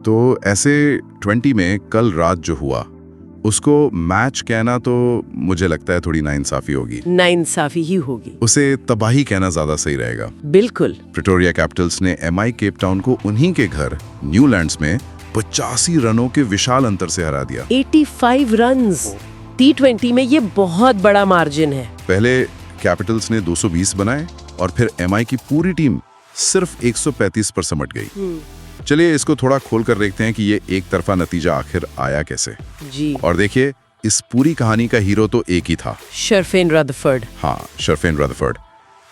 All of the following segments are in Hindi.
तो ऐसे 20 में कल रात जो हुआ उसको मैच कहना तो मुझे लगता है थोड़ी नाइंसाफी होगी। नाइंसाफी ही होगी। उसे तबाही कहना ज्यादा सही रहेगा। बिल्कुल। प्रिटोरिया कैपिटल्स ने एमआई केप टाउन को उन्हीं के घर न्यूलैंड्स में 85 रनों के विशाल अंतर से हरा दिया। 85 रन्स। T20 में ये बहुत बड़ा मार्जिन है। पहले कैपिटल्स ने 220 बनाए और फिर एमआई की पूरी टीम सिर्फ 135 पर सिमट गई। चलिए इसको थोड़ा खोल कर देखते हैं कि ये एक तरफा नतीजा आखिर आया कैसे। जी। और देखिए इस पूरी कहानी का हीरो तो एक ही था, शर्फेन रदरफोर्ड। हाँ, शर्फेन रदरफोर्ड।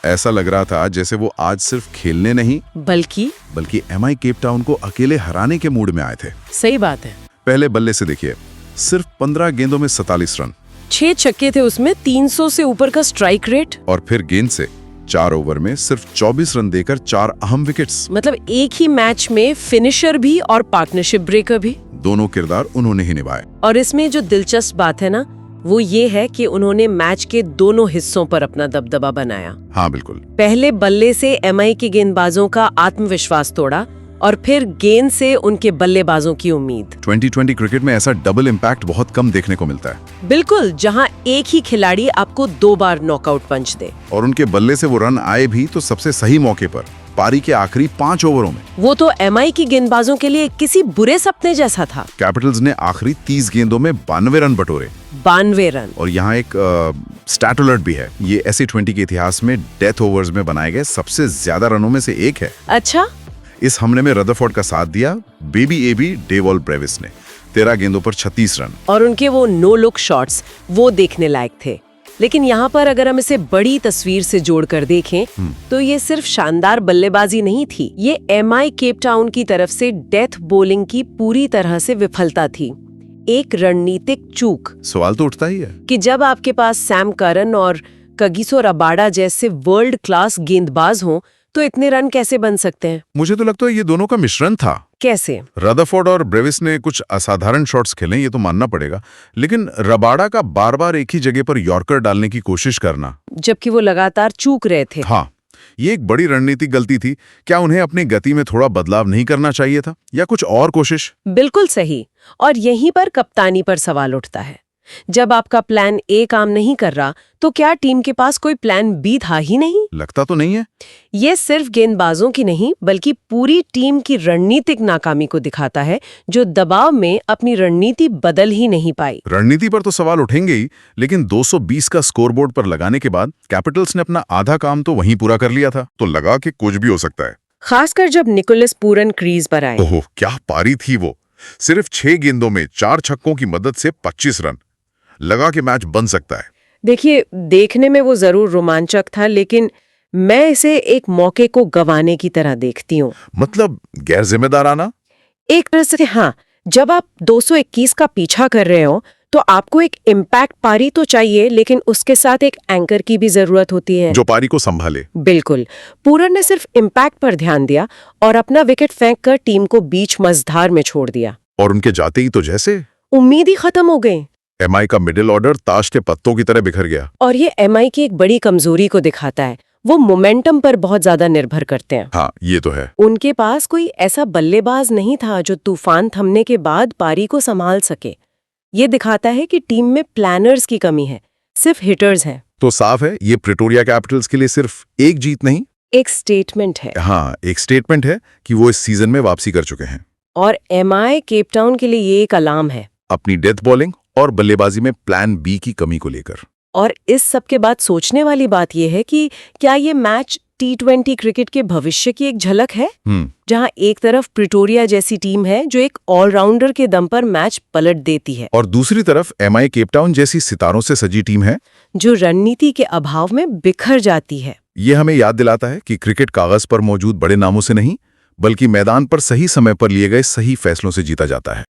ऐसा लग रहा था जैसे वो आज सिर्फ खेलने नहीं बल्कि एमआई केप टाउन को अकेले हराने के मूड में आए थे। सही बात है। पहले बल्ले से देखिए, सिर्फ 15 गेंदों में 47 रन, 6 छक्के थे उसमें, 300 से ऊपर का स्ट्राइक रेट। और फिर गेंद से 4 ओवर में सिर्फ 24 रन देकर 4 अहम विकेट्स। मतलब एक ही मैच में फिनिशर भी और पार्टनरशिप ब्रेकर भी। दोनों किरदार उन्होंने ही निभाए। और इसमें जो दिलचस्प बात है ना, वो ये है कि उन्होंने मैच के दोनों हिस्सों पर अपना दबदबा बनाया। हाँ बिल्कुल। पहले बल्ले से एमआई के गेंदबाजों का आत्मविश्वास तोड़ा और फिर गेंद से उनके बल्लेबाजों की उम्मीद। 2020 क्रिकेट में ऐसा डबल इम्पैक्ट बहुत कम देखने को मिलता है। बिल्कुल, जहां एक ही खिलाड़ी आपको 2 बार नॉकआउट पंच दे। और उनके बल्ले से वो रन आए भी तो सबसे सही मौके पर, पारी के आखिरी 5 ओवरों में। वो तो एमआई की गेंदबाजों के लिए किसी बुरे सपने जैसा था। कैपिटल्स ने आखिरी 30 गेंदों में 92 रन बटोरे। 92 रन। और यहाँ एक स्टैट अलर्ट भी है, ये ऐसे 20 के इतिहास में डेथ ओवर्स में बनाए गए सबसे ज्यादा रनों में से एक है। अच्छा। इस हमले में रदरफोर्ड का साथ दिया बेबी एबी डेवॉल ब्रेविस ने 13 गेंदों पर 36 रन। और उनके वो नो लुक शॉट्स वो देखने लायक थे। लेकिन यहाँ पर अगर हम इसे बड़ी तस्वीर से जोड़कर देखें तो ये सिर्फ शानदार बल्लेबाजी नहीं थी, ये एमआई केप टाउन की तरफ से डेथ बॉलिंग की पूरी तरह से विफलता थी। एक रणनीतिक चूक। सवाल तो उठता ही है कि जब आपके पास सैम करन और कगिसो रबाडा जैसे वर्ल्ड क्लास गेंदबाज हों तो इतने रन कैसे बन सकते हैं? मुझे तो लगता है ये दोनों का मिश्रण था। कैसे? रदरफोर्ड और ब्रेविस ने कुछ असाधारण शॉट्स खेले, ये तो मानना पड़ेगा, लेकिन रबाडा का बार बार एक ही जगह पर यॉर्कर डालने की कोशिश करना, जबकि वो लगातार चूक रहे थे। हाँ, ये एक बड़ी रणनीतिक गलती थी। क्या उन्हें अपनी गति में थोड़ा बदलाव नहीं करना चाहिए था, या कुछ और कोशिश? बिल्कुल सही। और यहीं पर कप्तानी पर सवाल उठता है। जब आपका प्लान ए काम नहीं कर रहा तो क्या टीम के पास कोई प्लान बी था ही नहीं? लगता तो नहीं है। ये सिर्फ गेंदबाजों की नहीं बल्कि पूरी टीम की रणनीतिक नाकामी को दिखाता है, जो दबाव में अपनी रणनीति बदल ही नहीं पाई। रणनीति पर तो सवाल उठेंगे ही, लेकिन 220 का स्कोरबोर्ड पर लगाने के बाद कैपिटल्स ने अपना आधा काम तो वहीं पूरा कर लिया था, तो लगा कि कुछ भी हो सकता है। खासकर जब निकोलस पूरन क्रीज पर आए। ओहो, क्या पारी थी वो। सिर्फ 6 गेंदों में 4 छक्कों की मदद से 25 रन। लगा कि मैच बन सकता है। देखिए, देखने में वो जरूर रोमांचक था, लेकिन मैं इसे एक मौके को गंवाने की तरह देखती हूँ। मतलब गैर जिम्मेदाराना? एक तरह से हाँ। जब आप 221 का पीछा कर रहे हो तो आपको एक इम्पैक्ट पारी तो चाहिए, लेकिन उसके साथ एक एंकर की भी जरूरत होती है जो पारी को संभाले। बिल्कुल। पूरन ने सिर्फ इम्पैक्ट पर ध्यान दिया और अपना विकेट फेंक कर टीम को बीच मझधार में छोड़ दिया। और उनके जाते ही तो जैसे उम्मीद ही खत्म हो गई। एमआई का मिडिल ऑर्डर ताश के पत्तों की तरह बिखर गया। और ये एमआई की एक बड़ी कमजोरी को दिखाता है। वो मोमेंटम पर बहुत ज्यादा निर्भर करते हैं। हाँ, ये तो है। उनके पास कोई ऐसा बल्लेबाज नहीं था जो तूफान थमने के बाद पारी को संभाल सके। ये दिखाता है कि टीम में प्लानर्स की कमी है, सिर्फ हिटर्स हैं। तो साफ है ये प्रिटोरिया कैपिटल्स के लिए सिर्फ एक जीत नहीं, एक स्टेटमेंट है। हाँ, एक स्टेटमेंट है कि वो इस सीजन में वापसी कर चुके हैं। और एमआई केप टाउन के लिए ये एक अलार्म है, अपनी डेथ बॉलिंग और बल्लेबाजी में प्लान बी की कमी को लेकर। और इस सब के बाद सोचने वाली बात यह है कि क्या ये मैच T20 क्रिकेट के भविष्य की एक झलक है, जहां एक तरफ प्रिटोरिया जैसी टीम है जो एक ऑलराउंडर के दम पर मैच पलट देती है, और दूसरी तरफ एमआई केप टाउन जैसी सितारों से सजी टीम है जो रणनीति के अभाव में बिखर जाती है। ये हमें याद दिलाता है कि क्रिकेट कागज पर मौजूद बड़े नामों से नहीं, बल्कि मैदान पर सही समय पर लिए गए सही फैसलों से जीता जाता है।